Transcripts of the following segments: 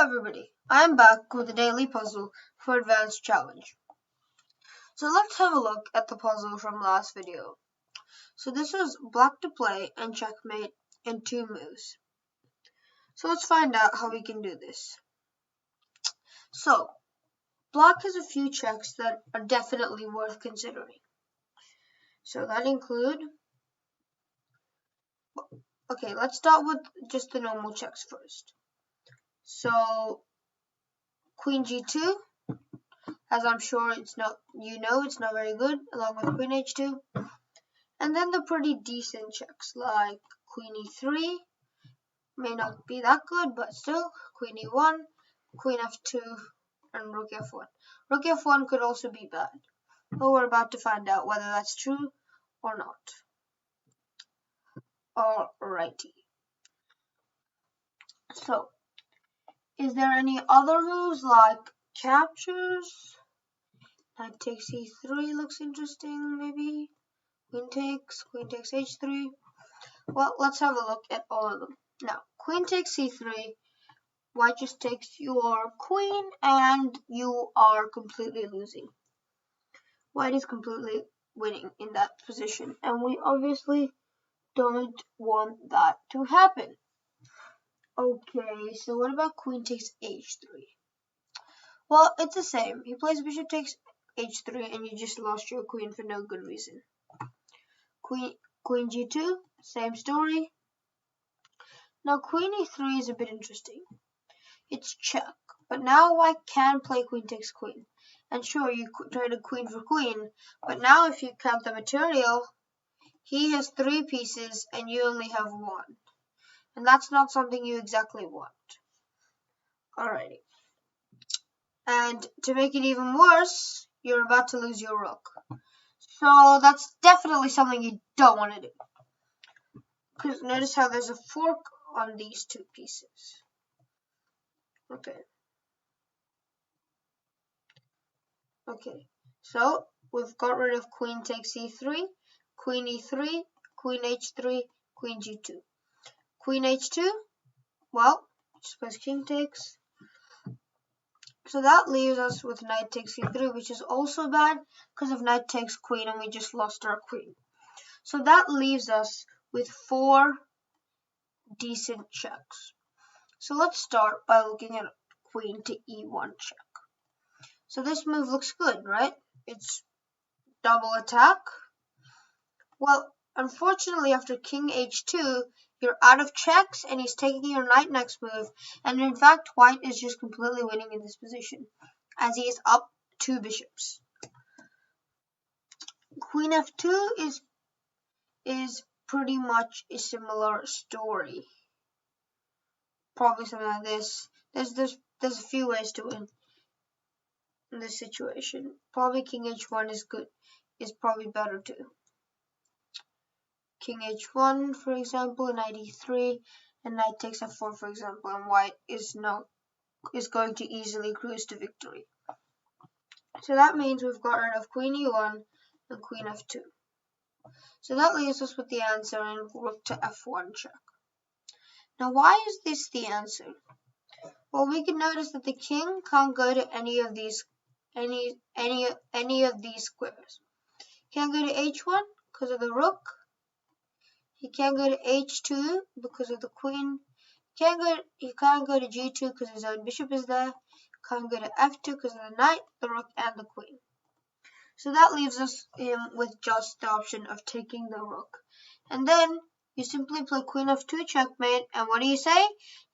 everybody, I am back with a daily puzzle for Advanced Challenge. So let's have a look at the puzzle from last video. So this was black to play and checkmate in 2 moves. So let's find out how we can do this. So, black has a few checks that are definitely worth considering. So that include, okay, let's start with just the normal checks first. So, Queen G2, as I'm sure it's not very good, along with Queen H2. And then the pretty decent checks like Queen E3, may not be that good, but still, Queen E1, Queen F2, and Rook F1. Rook F1 could also be bad, but we're about to find out whether that's true or not. Alrighty. So, is there any other moves like captures? Knight takes E3 looks interesting, maybe. Queen takes H3. Well, let's have a look at all of them. Now, Queen takes C3, White just takes your Queen, and you are completely losing. White is completely winning in that position, and we obviously don't want that to happen. Okay, so what about Queen takes H3? Well, it's the same. He plays Bishop takes H3, and you just lost your Queen for no good reason. Queen G2, same story. Now Queen E3 is a bit interesting. It's check, but now White can play Queen takes Queen. And sure, you traded Queen for Queen, but now if you count the material, he has 3 pieces and you only have 1. And that's not something you exactly want. Alrighty. And to make it even worse, you're about to lose your rook. So that's definitely something you don't want to do. Because notice how there's a fork on these 2 pieces. Okay, so we've got rid of Queen takes E3, Queen E3, Queen H3, Queen G2. Queen H2, well, just plays King takes. So that leaves us with Knight takes E3, which is also bad because of Knight takes Queen and we just lost our Queen. So that leaves us with 4 decent checks. So let's start by looking at Queen to E1 check. So this move looks good, right? It's double attack. Well, unfortunately, after King H2, you're out of checks and he's taking your knight next move. And in fact, White is just completely winning in this position as he is up 2 bishops. Queen F2 is pretty much a similar story. Probably something like this. There's a few ways to win in this situation. Probably King H1 is probably better too. King H1, for example, Knight E3, and Knight takes F4, for example, and White is going to easily cruise to victory. So that means we've got rid of Queen E1 and Queen F2. So that leaves us with the answer in Rook to F1 check. Now, why is this the answer? Well, we can notice that the king can't go to any of these squares. Can't go to H1 because of the rook. He can't go to H2 because of the queen. He can't go to G2 because his own bishop is there. Can't go to F2 because of the knight, the rook, and the queen. So that leaves us with just the option of taking the rook. And then you simply play Queen F2 checkmate, and what do? You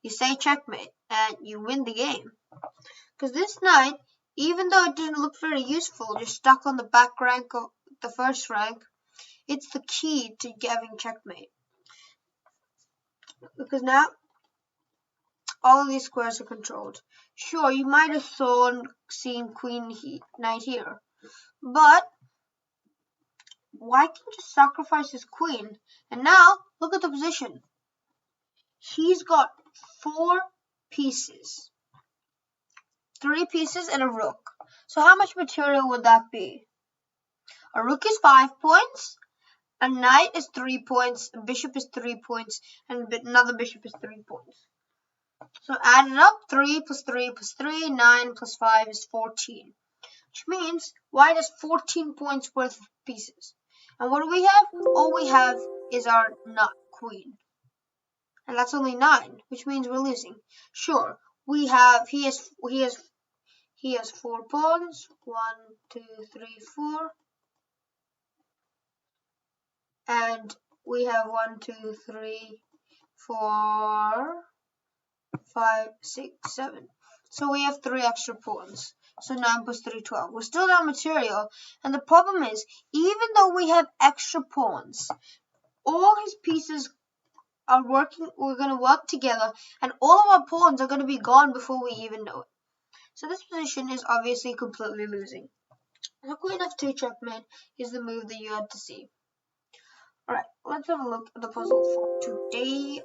say checkmate, and you win the game. Because this knight, even though it didn't look very useful, just stuck on the back rank of the first rank, it's the key to getting checkmate. Because now all of these squares are controlled. Sure, you might have seen knight here, but White can just sacrifice his queen. And now, look at the position. He's got 4 pieces. 3 pieces and a rook. So how much material would that be? A rook is 5 points, a knight is 3 points, a bishop is 3 points, and another bishop is 3 points. So add it up, 3 plus 3 plus 3, 9 plus 5 is 14. Which means white has 14 points worth of pieces. And what do we have? All we have is our nut, queen. And that's only 9, which means we're losing. Sure, he has 4 pawns. 1, 2, 3, 4. And we have 1, 2, 3, 4, 5, 6, 7. So we have 3 extra pawns. So 9 plus 3, 12. We're still down material. And the problem is, even though we have extra pawns, all his pieces are working. We're going to work together. And all of our pawns are going to be gone before we even know it. So this position is obviously completely losing. The queen f2 checkmate is the move that you had to see. Alright, let's have a look at the puzzle for today.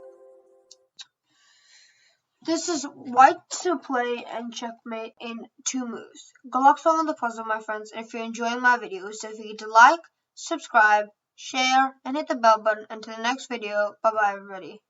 This is white to play and checkmate in 2 moves. Good luck solving the puzzle, my friends. And if you're enjoying my videos, don't forget to like, subscribe, share, and hit the bell button. Until the next video, bye bye everybody.